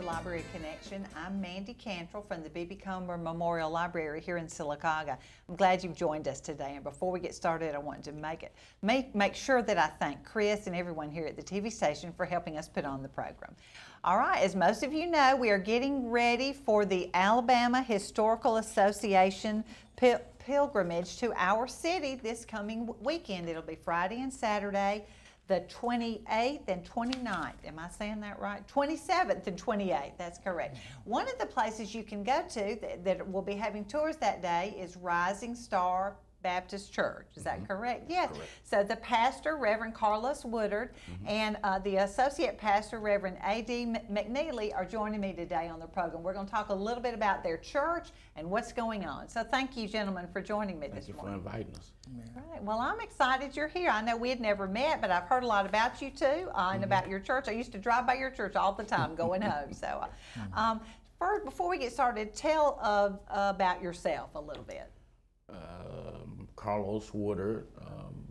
Library Connection. I'm Mandy Cantrell from the B.B. Comer Memorial Library here in Sylacauga. I'm glad you've joined us today. And before we get started, I want to make sure that I thank Chris and everyone here at the TV station for helping us put on the program. All right, as most of you know, we are getting ready for the Alabama Historical Association pilgrimage to our city this coming weekend. It'll be Friday and Saturday, the 28th and 29th. Am I saying that right? 27th and 28th, that's correct. One of the places you can go to that will be having tours that day is Rising Star Baptist Church. Is that correct? Yes. Correct. So the pastor, Reverend Carlos Woodard, and the associate pastor, Reverend A.D. McNealey, are joining me today on the program. We're going to talk a little bit about their church and what's going on. So thank you, gentlemen, for joining me this morning. Thank you for inviting us. Right. Well, I'm excited you're here. I know we had never met, but I've heard a lot about you too and about your church. I used to drive by your church all the time going home. So first, before we get started, tell about yourself a little bit. Carlos Woodard,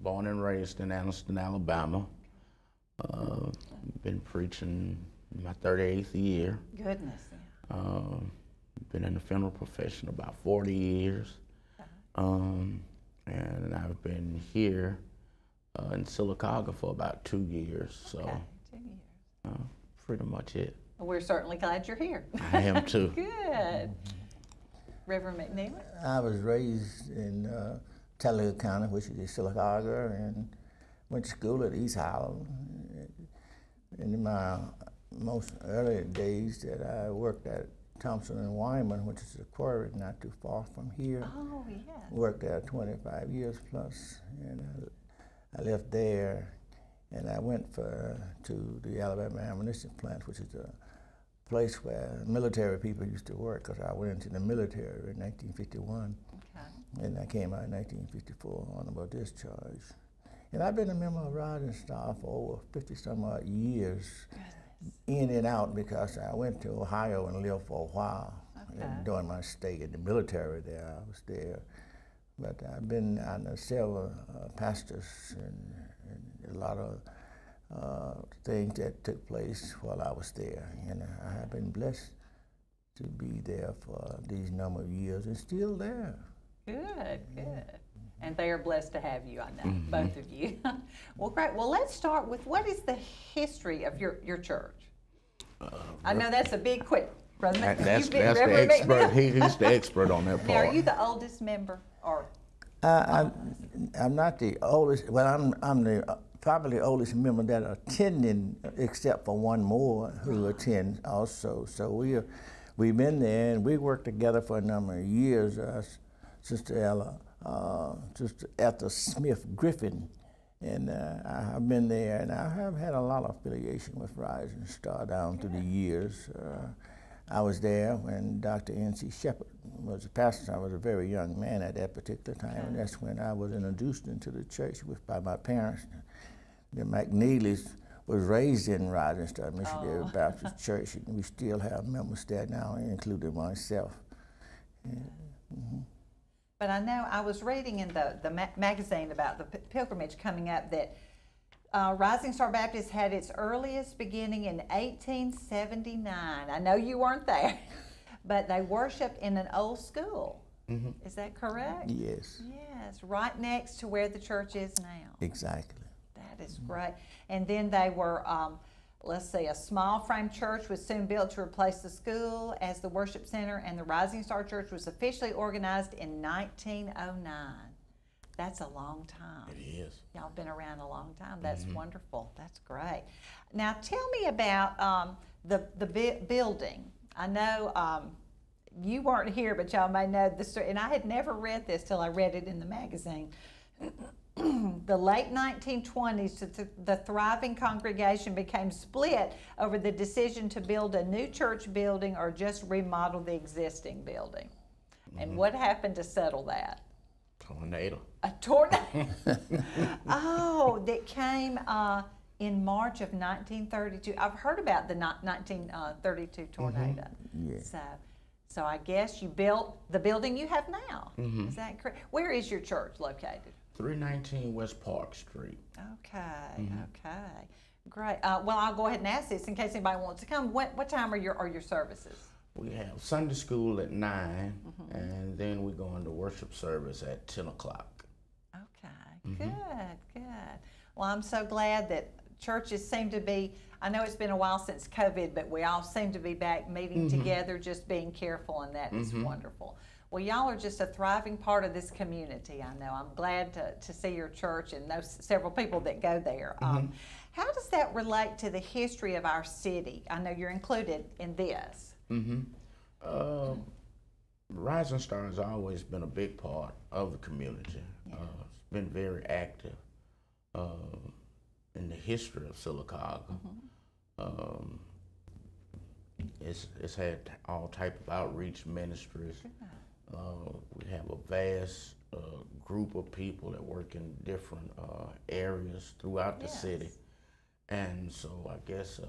born and raised in Anniston, Alabama. Been preaching my 38th year. Goodness. Been in the funeral profession about 40 years. And I've been here in Sylacauga for about 2 years. So 2 years. Pretty much it. Well, we're certainly glad you're here. I am too. Good. Reverend McNealey? I was raised in Sylacauga County, which is Sylacauga, and went to school at East Highland. In my most early days that I worked at Thompson and Wyman, which is a quarry not too far from here. Oh, yeah. Worked there 25 years plus, and I left there, and I went to the Alabama Ammunition Plant, which is a place where military people used to work, because I went into the military in 1951. Okay. And I came out in 1954 on honorable discharge. And I've been a member of Rising Star for over 50-some odd years. Goodness. In and out, because I went to Ohio and lived for a while. Okay. During my stay in the military there, I was there. But I've been under several pastors and a lot of things that took place while I was there, and I have been blessed to be there for these number of years and still there. Good, good. And they are blessed to have you, I know, both of you. Well, great. Well, let's start with, what is the history of your church? I know that's a big question. Brother, that's the expert. He's the expert on that part. Now, are you the oldest member, or? I'm not the oldest. Well, I'm the probably the oldest member that are attending, except for one more who attends also. So we've been there, and we worked together for a number of years. Sister Ella, Sister Ethel Smith Griffin, and I have been there, and I have had a lot of affiliation with Rising Star down through the years. I was there when Dr. N.C. Shepherd was a pastor. I was a very young man at that particular time, and that's when I was introduced into the church by my parents. The McNealey's was raised in Rising Star Missionary Baptist Church, and we still have members there now, including myself. But I know I was reading in the magazine about the pilgrimage coming up that Rising Star Baptist had its earliest beginning in 1879. I know you weren't there, but they worshiped in an old school. Is that correct? Yes. Yes, right next to where the church is now. Exactly. That is great. And then they were, let's see, a small frame church was soon built to replace the school as the worship center, and the Rising Star Church was officially organized in 1909. That's a long time. It is. Y'all been around a long time. That's wonderful. That's great. Now tell me about the building. I know you weren't here, but y'all may know the story, and I had never read this till I read it in the magazine. The late 1920s, the thriving congregation became split over the decision to build a new church building or just remodel the existing building. And what happened to settle that? Tornado. A tornado? Oh, that came in March of 1932. I've heard about the 1932 tornado. Yeah. So I guess you built the building you have now. Is that correct? Where is your church located? 319 West Park Street. Okay, okay. Great. Well, I'll go ahead and ask this in case anybody wants to come. What time are your services? We have Sunday school at 9, and then we go into worship service at 10 o'clock. Okay, good. Well, I'm so glad that churches seem to be, I know it's been a while since COVID, but we all seem to be back meeting together, just being careful, and that is wonderful. Well, y'all are just a thriving part of this community, I know. I'm glad to see your church and know several people that go there. How does that relate to the history of our city? I know you're included in this. Rising Star has always been a big part of the community. It's been very active in the history of Sylacauga. It's had all type of outreach ministries. We have a vast group of people that work in different areas throughout the city. And so I guess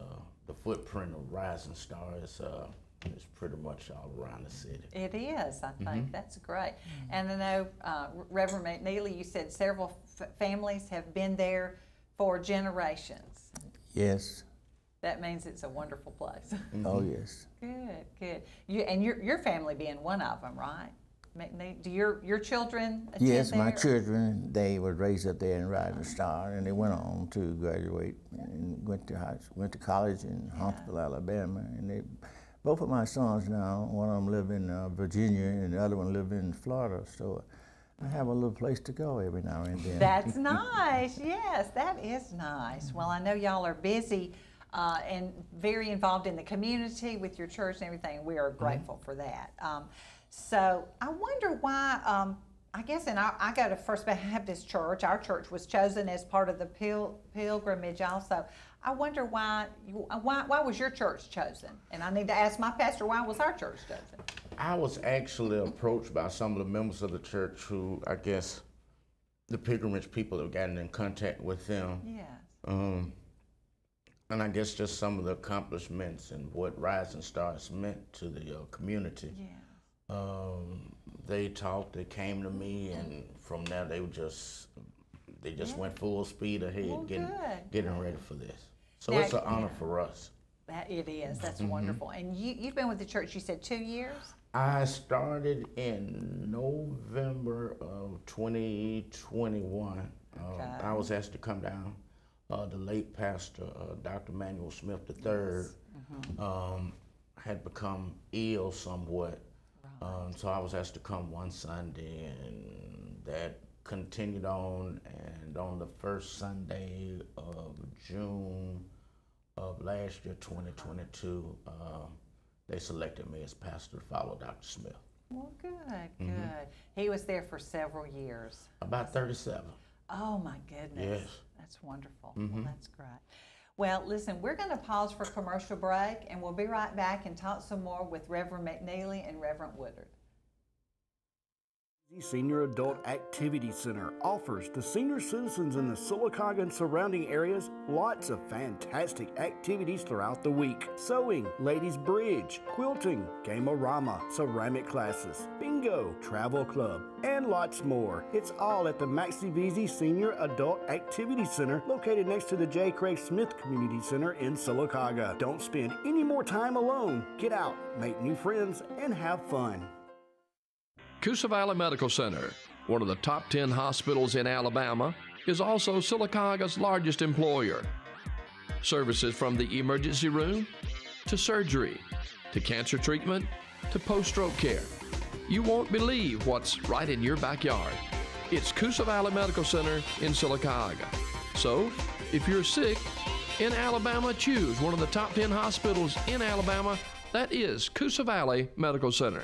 the footprint of Rising Star is pretty much all around the city. It is, I think. That's great. And I know, Reverend McNealey, you said several families have been there for generations. Yes. That means it's a wonderful place. Oh, yes. Good. And your family being one of them, right? Do your children attend Yes, there? my children, they were raised up there in Rising Star, and they went on to graduate and went to college in Huntsville, Alabama. And both of my sons now, one of them live in Virginia and the other one live in Florida. So I have a little place to go every now and then. That's nice. Yes, that is nice. Well, I know y'all are busy and very involved in the community with your church and everything. We are grateful for that. So I wonder why, I guess I go to First Baptist Church. Our church was chosen as part of the pilgrimage also. I wonder why was your church chosen? And I need to ask my pastor, why was our church chosen? I was actually approached by some of the members of the church who, I guess, the pilgrimage people have gotten in contact with them. Yes. And I guess just some of the accomplishments and what Rising Stars meant to the community. Yeah. They talked, they came to me, and from there they just went full speed ahead, getting ready for this. So now, it's an honor for us. That it is. That's wonderful. And you've been with the church, you said 2 years? I started in November of 2021. Okay. I was asked to come down. The late pastor, Dr. Manuel Smith III, had become ill somewhat. Right. So I was asked to come one Sunday, and that continued on. And on the first Sunday of June of last year, 2022, they selected me as pastor to follow Dr. Smith. Well, good. He was there for several years. About 37. Oh my goodness. Yes. That's wonderful. Well, that's great. Well, listen, we're going to pause for a commercial break, and we'll be right back and talk some more with Reverend McNealey and Reverend Woodard. The Senior Adult Activity Center offers the senior citizens in the Sylacauga and surrounding areas lots of fantastic activities throughout the week. Sewing, ladies bridge, quilting, game-o-rama, ceramic classes, bingo, travel club, and lots more. It's all at the Maxie Veazey Senior Adult Activity Center located next to the J. Craig Smith Community Center in Sylacauga. Don't spend any more time alone. Get out, make new friends, and have fun. Coosa Valley Medical Center, one of the top 10 hospitals in Alabama, is also Sylacauga's largest employer. Services from the emergency room to surgery to cancer treatment to post-stroke care. You won't believe what's right in your backyard. It's Coosa Valley Medical Center in Sylacauga. So, if you're sick in Alabama, choose one of the top 10 hospitals in Alabama. That is Coosa Valley Medical Center.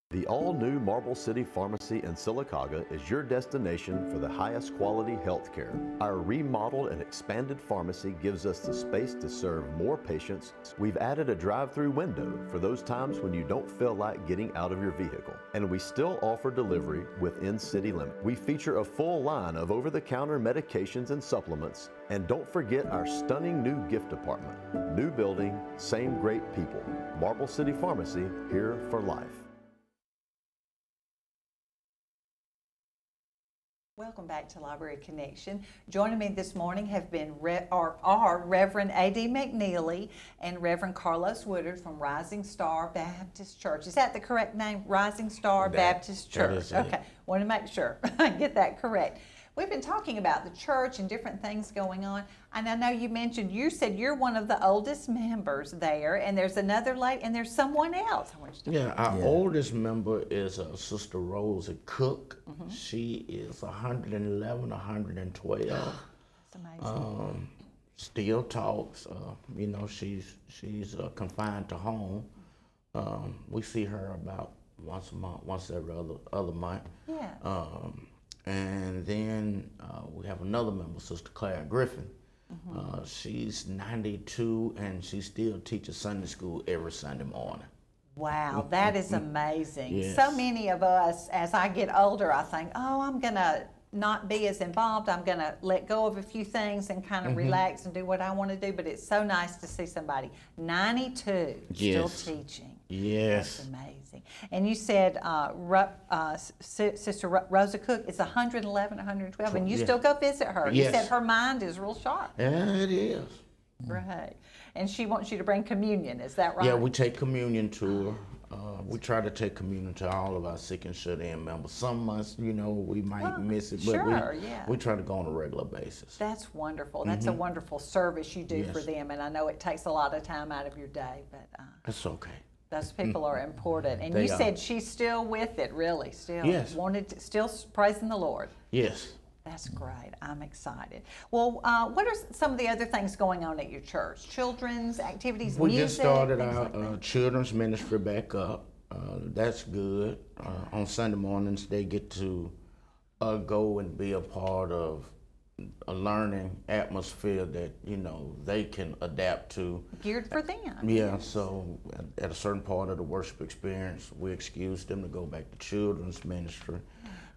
The all-new Marble City Pharmacy in Sylacauga is your destination for the highest quality health care. Our remodeled and expanded pharmacy gives us the space to serve more patients. We've added a drive-through window for those times when you don't feel like getting out of your vehicle. And we still offer delivery within city limits. We feature a full line of over-the-counter medications and supplements. And don't forget our stunning new gift department. New building, same great people. Marble City Pharmacy, here for life. Well, Welcome back to Library Connection. Joining me this morning have been are Reverend A.D. McNealey and Reverend Carlos Woodard from Rising Star Baptist Church. Is that the correct name? Rising Star Baptist Church. Okay, want to make sure I get that correct. We've been talking about the church and different things going on, and I know you said you're one of the oldest members there, and there's another lady, and there's someone else. I want you to Yeah, our oldest member is Sister Rosa Cook. She is 111, 112. That's amazing. Still talks. You know, she's confined to home. We see her about once a month, once every other month. Yeah. And then we have another member, Sister Claire Griffin. She's 92, and she still teaches Sunday school every Sunday morning. Wow, that is amazing. Yes. So many of us, as I get older, I think, oh, I'm going to not be as involved. I'm going to let go of a few things and kind of relax and do what I want to do. But it's so nice to see somebody 92 still teaching. Yes. That's amazing. And you said Sister Rosa Cook is 111, 112, and you still go visit her. You said her mind is real sharp. Yeah, it is. Right. And she wants you to bring communion, is that right? Yeah, we take communion to her. We try to take communion to all of our sick and shut-in members. Some months, you know, we might miss it, but we try to go on a regular basis. That's wonderful. That's a wonderful service you do for them, and I know it takes a lot of time out of your day, but it's okay. Those people are important. And you said she's still with it, really, still. Yes. Still praising the Lord. Yes. That's great. I'm excited. Well, what are some of the other things going on at your church? Children's activities, we music? Just started our children's ministry back up. That's good. On Sunday mornings, they get to go and be a part of a learning atmosphere that, you know, they can adapt to. Geared for them. Yeah, so at a certain part of the worship experience, we excuse them to go back to children's ministry.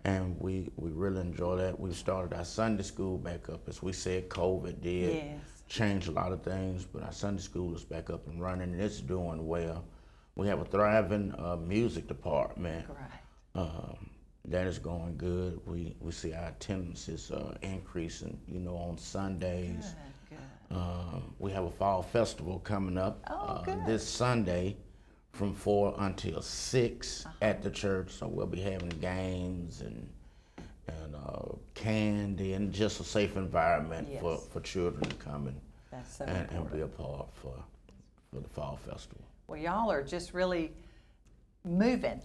And we really enjoy that. We've started our Sunday school back up. As we said, COVID did change a lot of things, but our Sunday school is back up and running, and it's doing well. We have a thriving music department. Right. That is going good. We see our attendance is increasing, you know, on Sundays. Good. We have a fall festival coming up this Sunday from 4 until 6 at the church. So we'll be having games and candy and just a safe environment for children to come and be a part for the fall festival. Well, y'all are just really moving,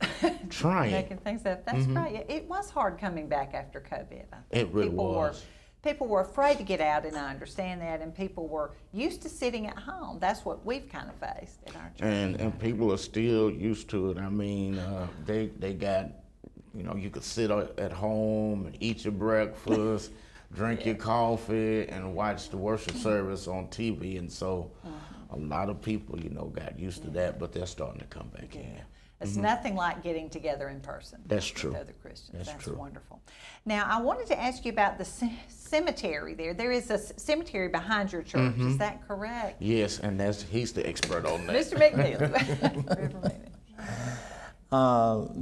trying, making things up. That's right. It was hard coming back after COVID. It really was. People were afraid to get out, and I understand that, and people were used to sitting at home. That's what we've kind of faced at our church. And people are still used to it. I mean, they got, you know, you could sit at home and eat your breakfast, drink your coffee, and watch the worship service on TV. And so a lot of people, you know, got used to that, but they're starting to come back in. It's nothing like getting together in person. That's true. With other Christians. That's true. Wonderful. Now, I wanted to ask you about the cemetery there. There is a cemetery behind your church. Is that correct? Yes, and he's the expert on that. Mr. McNealey.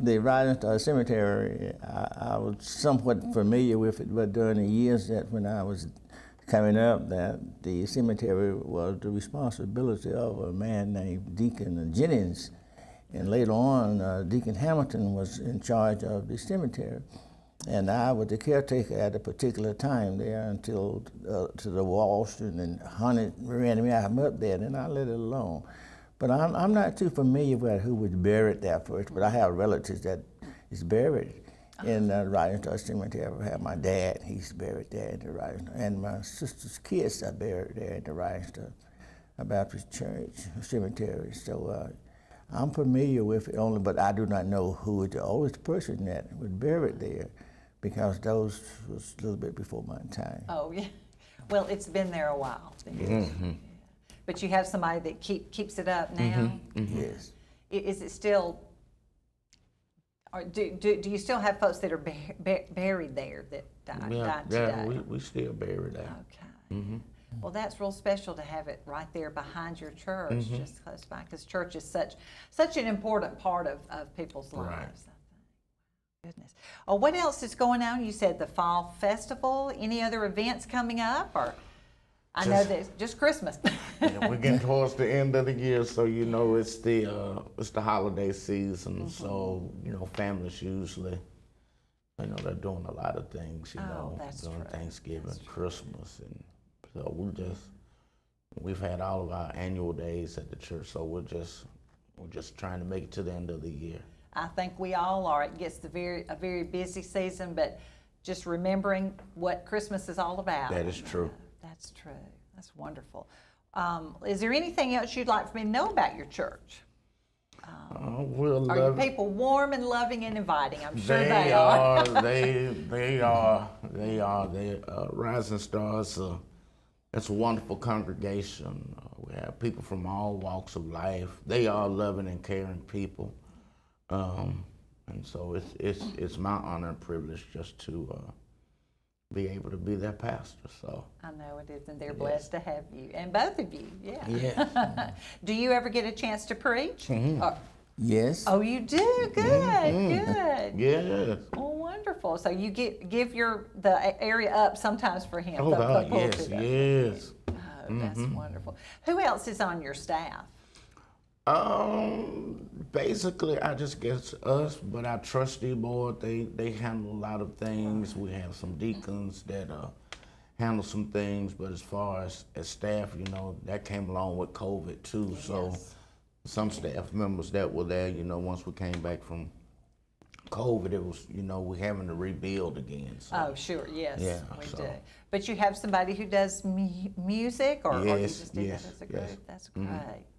The Rising Star Cemetery, I was somewhat familiar with it, but during the years that when I was coming up, that the cemetery was the responsibility of a man named Deacon Jennings. And later on, Deacon Hamilton was in charge of the cemetery. And I was the caretaker at a particular time there until to the Walston and Hunted ran me out up there, and then I let it alone. But I'm not too familiar with who was buried there first, but I have relatives that is buried in the Rising Star Cemetery. I have my dad, he's buried there in the Rising Star, and my sister's kids are buried there in the Rising Star Baptist Church Cemetery. So I'm familiar with it only, but I do not know who is the oldest person that was buried there, because those was a little bit before my time. Oh, yeah. Well, it's been there a while. But you have somebody that keeps it up now? Yes. Is it still, or do you still have folks that are buried there that died today? Yeah, we still bury that. Okay. Well, that's real special to have it right there behind your church, just close by, because church is such an important part of people's lives. I think. Goodness. Oh, what else is going on? You said the fall festival. Any other events coming up? Or I know there's just Christmas. Yeah, we're getting towards the end of the year, so you know it's the holiday season. So you know, families usually, you know, they're doing a lot of things. You know, during Thanksgiving, Christmas, and so we've had all of our annual days at the church. So we're just trying to make it to the end of the year. I think we all are. It gets a very busy season, but just remembering what Christmas is all about. That is true. That's true. That's wonderful. Is there anything else you'd like for me to know about your church? Are your people warm and loving and inviting? I'm sure they are. They are. Rising Stars. It's a wonderful congregation. We have people from all walks of life. They are loving and caring people. And so it's my honor and privilege just to be able to be their pastor. So I know it is, and they're blessed to have you, and both of you. Yeah. Yeah. Do you ever get a chance to preach? Yes. Oh, you do. Good. Good. Yes. Oh, wonderful. So you give the area up sometimes for him. Oh God, yes, yes. Oh, that's wonderful. Who else is on your staff? Basically, I just guess us, but our trustee board, they handle a lot of things. We have some deacons that handle some things, but as far as staff, you know, that came along with COVID too. Yes. So some staff members that were there, you know, once we came back from COVID, it was, you know, we're having to rebuild again. So. Oh, sure, yes, yeah, we do. But you have somebody who does music, or you just do that as a group? Yes. That's great.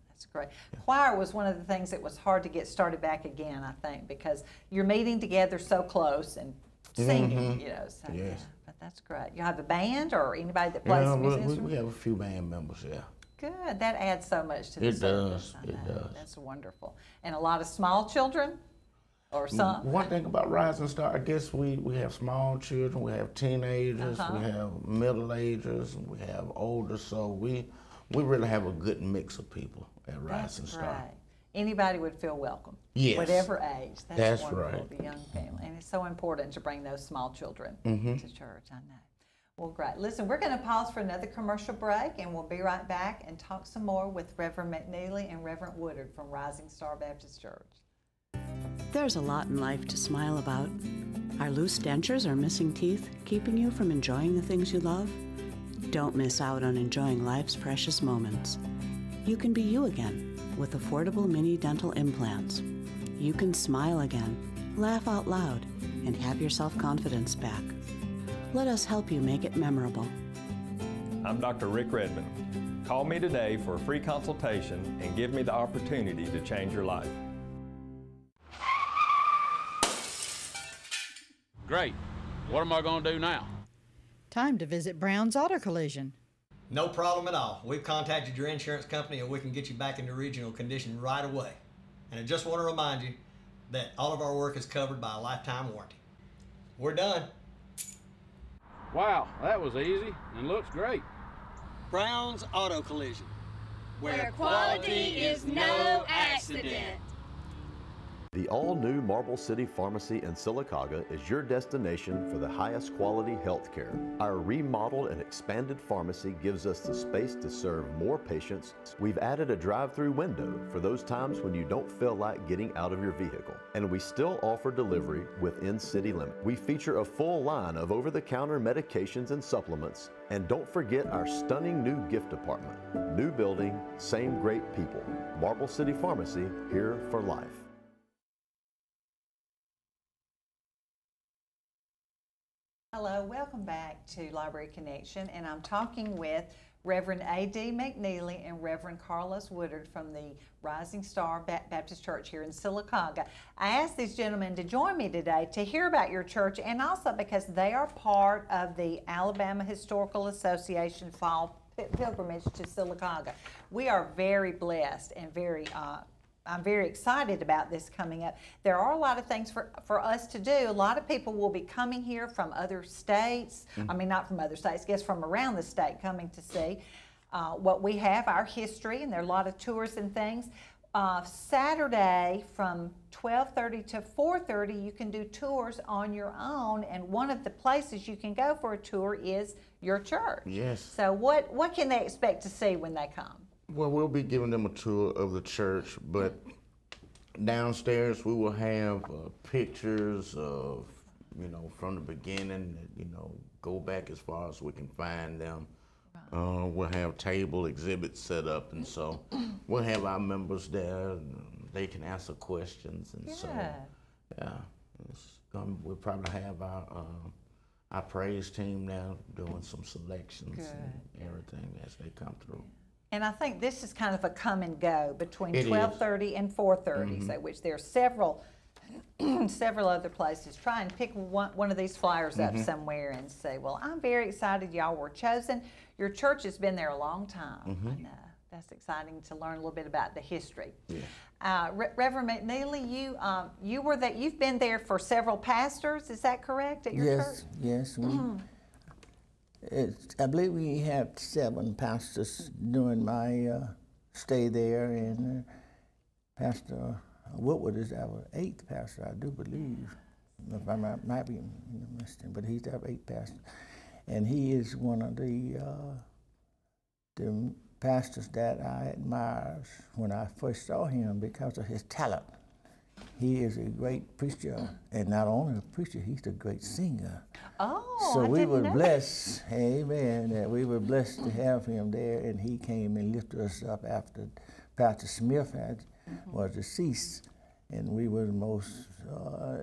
That's great. Choir was one of the things that was hard to get started back again, I think, because you're meeting together so close and singing, you know. So, yes. Yeah, but that's great. You have a band or anybody that plays music instruments? We have a few band members, yeah. Good. That adds so much to the service. It does. That's wonderful. And a lot of small children, or some? One thing about Rising Star, I guess we have small children, we have teenagers, we have middle-agers, and we have older, so we really have a good mix of people at Rising Star. That's right. Anybody would feel welcome. Yes. Whatever age. That's wonderful, right. The young family. And it's so important to bring those small children to church, I know. Well, great. Listen, we're going to pause for another commercial break, and we'll be right back and talk some more with Reverend McNealey and Reverend Woodard from Rising Star Baptist Church. There's a lot in life to smile about. Are loose dentures or missing teeth keeping you from enjoying the things you love? Don't miss out on enjoying life's precious moments. You can be you again with affordable mini dental implants. You can smile again, laugh out loud, and have your self-confidence back. Let us help you make it memorable. I'm Dr. Rick Redmond. Call me today for a free consultation and give me the opportunity to change your life. Great. What am I going to do now? Time to visit Brown's Auto Collision. No problem at all. We've contacted your insurance company and we can get you back into original condition right away. And I just want to remind you that all of our work is covered by a lifetime warranty. We're done. Wow, that was easy and looks great. Brown's Auto Collision, where quality is no accident. The all-new Marble City Pharmacy in Sylacauga is your destination for the highest quality health care. Our remodeled and expanded pharmacy gives us the space to serve more patients. We've added a drive-through window for those times when you don't feel like getting out of your vehicle. And we still offer delivery within city limits. We feature a full line of over-the-counter medications and supplements. And don't forget our stunning new gift department. New building, same great people. Marble City Pharmacy, here for life. Hello, welcome back to Library Connection, and I'm talking with Reverend A.D. McNealey and Reverend Carlos Woodard from the Rising Star Baptist Church here in Sylacauga. I asked these gentlemen to join me today to hear about your church, and also because they are part of the Alabama Historical Association Fall Pilgrimage to Sylacauga. We are very blessed and I'm very excited about this coming up. There are a lot of things for us to do. A lot of people will be coming here from other states. I mean, not from other states, I guess from around the state coming to see what we have, our history, and there are a lot of tours and things. Saturday from 12:30 to 4:30, you can do tours on your own, and one of the places you can go for a tour is your church. Yes. So what can they expect to see when they come? Well, we'll be giving them a tour of the church, but downstairs we will have pictures of, from the beginning, go back as far as we can find them. We'll have table exhibits set up, and so we'll have our members there, and they can answer questions, and so we'll probably have our praise team now doing some selections and everything as they come through. And I think this is kind of a come and go between 12:30 and 4:30, so which there are several other places. Try and pick one of these flyers up somewhere and say, well, I'm very excited y'all were chosen. Your church has been there a long time. And, that's exciting to learn a little bit about the history. Yeah. Reverend McNealey, you've been there for several pastors. Is that correct at your church? Yes. I believe we had 7 pastors during my stay there, and Pastor Woodard is our 8th pastor, I do believe. If I might be mistaken, but he's our 8th pastor, and he is one of the pastors that I admired when I first saw him because of his talent. He is a great preacher, and not only a preacher, he's a great singer. Oh, so I we didn't were know blessed, amen, that we were blessed to have him there, and he came and lifted us up after Pastor Smith was deceased, and we were most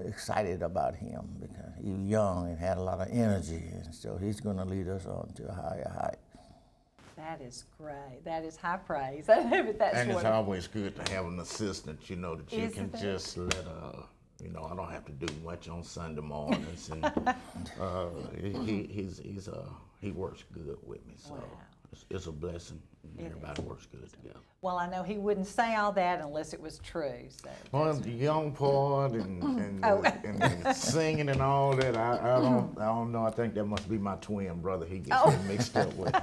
excited about him because he was young and had a lot of energy, and so he's going to lead us on to a higher height. That is great. That is high praise. That's and it's always good to have an assistant, that you can just let, I don't have to do much on Sunday mornings, and he works good with me, so it's a blessing. Everybody works good together. Well, I know he wouldn't say all that unless it was true. So well, the young part and the singing and all that, I don't know. I think that must be my twin brother. He gets me mixed up with.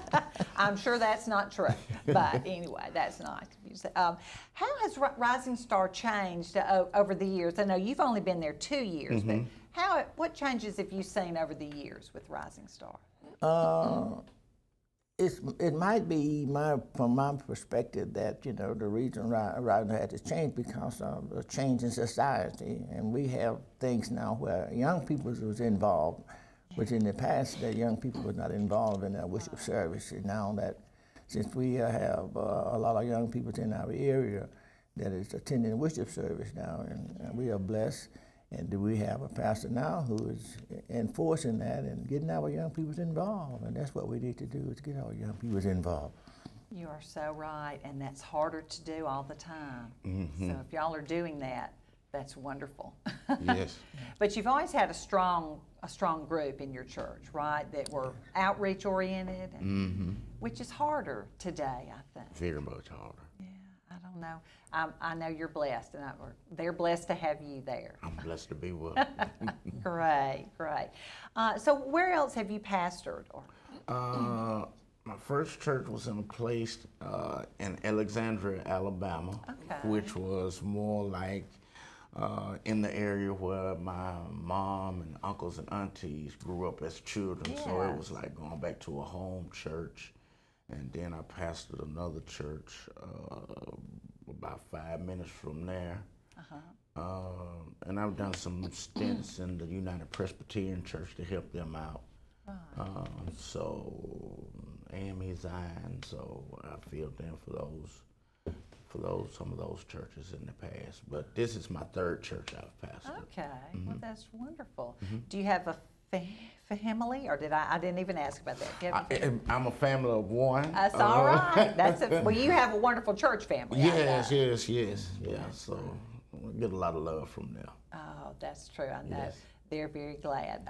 I'm sure that's not true, but anyway, that's not confusing. How has Rising Star changed over the years? I know you've only been there 2 years, but what changes have you seen over the years with Rising Star? It might be from my perspective that the reason Rising had to change because of a change in society, and we have things now where young people was involved, which in the past that young people were not involved in our worship service. And now that since we have a lot of young people in our area that is attending worship service now, and we are blessed. And we have a pastor now who is enforcing that and getting our young people involved. And that's what we need to do, is get our young people involved. You are so right, and that's harder to do all the time. So if y'all are doing that, that's wonderful. Yes. But you've always had a strong group in your church, right, that were outreach oriented, and, which is harder today, I think. Very much harder. I don't know. I know you're blessed, and they're blessed to have you there. I'm blessed to be with. Great. So where else have you pastored? My first church was in a place in Alexandria, Alabama, which was more like in the area where my mom and uncles and aunties grew up as children. So it was like going back to a home church. And then I pastored another church about 5 minutes from there. And I've done some stints in the United Presbyterian Church to help them out. So AME Zion, so I filled in for some of those churches in the past. But this is my 3rd church I've pastored. Okay, well that's wonderful. Do you have a family, or I didn't even ask about that. I'm a family of 1. That's all right. Well, you have a wonderful church family. Yes. Yeah, so I get a lot of love from them. Oh, that's true. I know. They're very glad.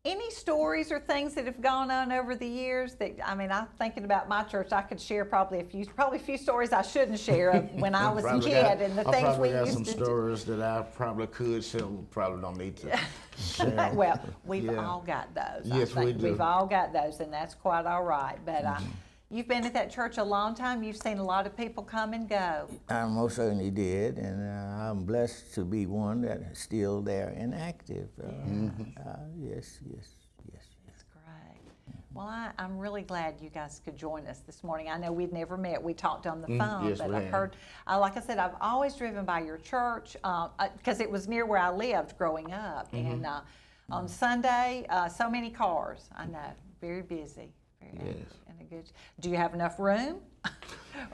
Any stories or things that have gone on over the years that, I'm thinking about my church, I could share probably a few stories I shouldn't share of when I was a kid and the things we used to do. I probably got some stories that I probably could share, probably don't need to share. Well, we've all got those. Yes, we do. We've all got those, and that's quite all right. But You've been at that church a long time. You've seen a lot of people come and go. I most certainly did, and I'm blessed to be one that is still there and active. Yes. That's great. Well, I'm really glad you guys could join us this morning. I know we'd never met. We talked on the phone, yes, but we I've have. heard, like I said, I've always driven by your church because it was near where I lived growing up. And on Sunday, so many cars. I know, very busy. Very Yes. and a good. Do you have enough room?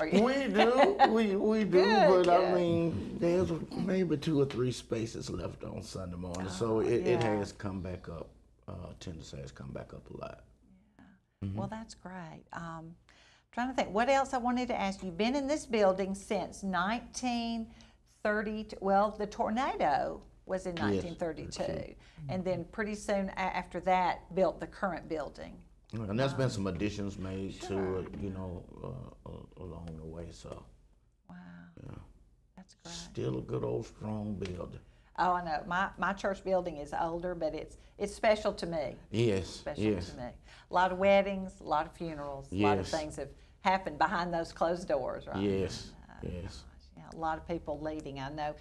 We do, we do, Good, but I good. mean, there's maybe 2 or 3 spaces left on Sunday morning, so it has come back up. Tend to say it's come back up a lot. Well, that's great. Trying to think, what else I wanted to ask you. You've been in this building since 1930. Well, the tornado was in 1932, and then pretty soon after that, built the current building. And there's been some additions made to it, you know, along the way. So, Wow, yeah, that's great. still a good old strong building. Oh, I know. My church building is older, but it's special to me. Yes, Special yes, to me. A lot of weddings, a lot of funerals, a lot of Yes. things have happened behind those closed doors, right? yes, yes. Yeah, a lot of people leading. I know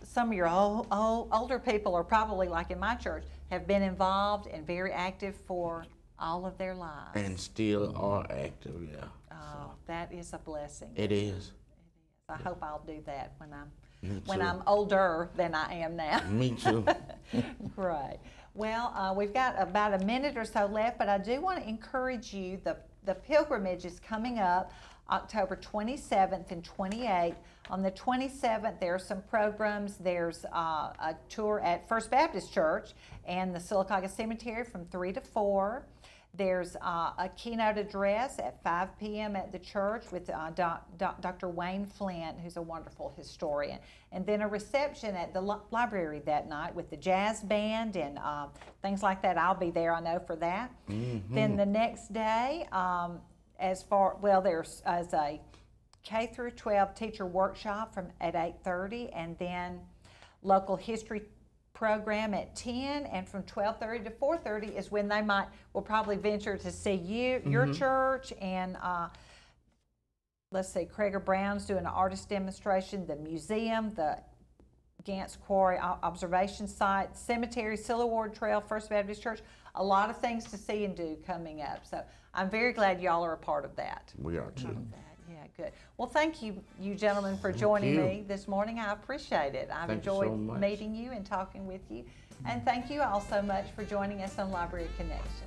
some of your older people are probably, like in my church, have been involved and very active for all of their lives. And still are active, yeah. Oh, that is a blessing. It is. I hope I'll do that Me when too. I'm older than I am now. Me too. Great. Well, we've got about a minute or so left, but I do want to encourage you. The pilgrimage is coming up October 27th and 28th. On the 27th, there are some programs. There's a tour at First Baptist Church and the Sylacauga Cemetery from 3 to 4. There's a keynote address at 5 p.m. at the church with Dr. Wayne Flint, who's a wonderful historian. And then a reception at the library that night with the jazz band and things like that. I'll be there, I know, for that. Then the next day, there's a K through 12 teacher workshop at 8:30, and then local history program at 10, and from 12:30 to 4:30 is when they will probably venture to see your church, and let's see, Craig Brown's doing an artist demonstration, the museum, the Gantz Quarry observation site, cemetery, Sylacauga Trail, First Baptist Church, a lot of things to see and do coming up. So I'm very glad y'all are a part of that. We are too. Yeah, good. Well, thank you gentlemen for joining me this morning. I appreciate it. I've Thank you enjoyed so much. meeting you and talking with you. And thank you all so much for joining us on Library Connection.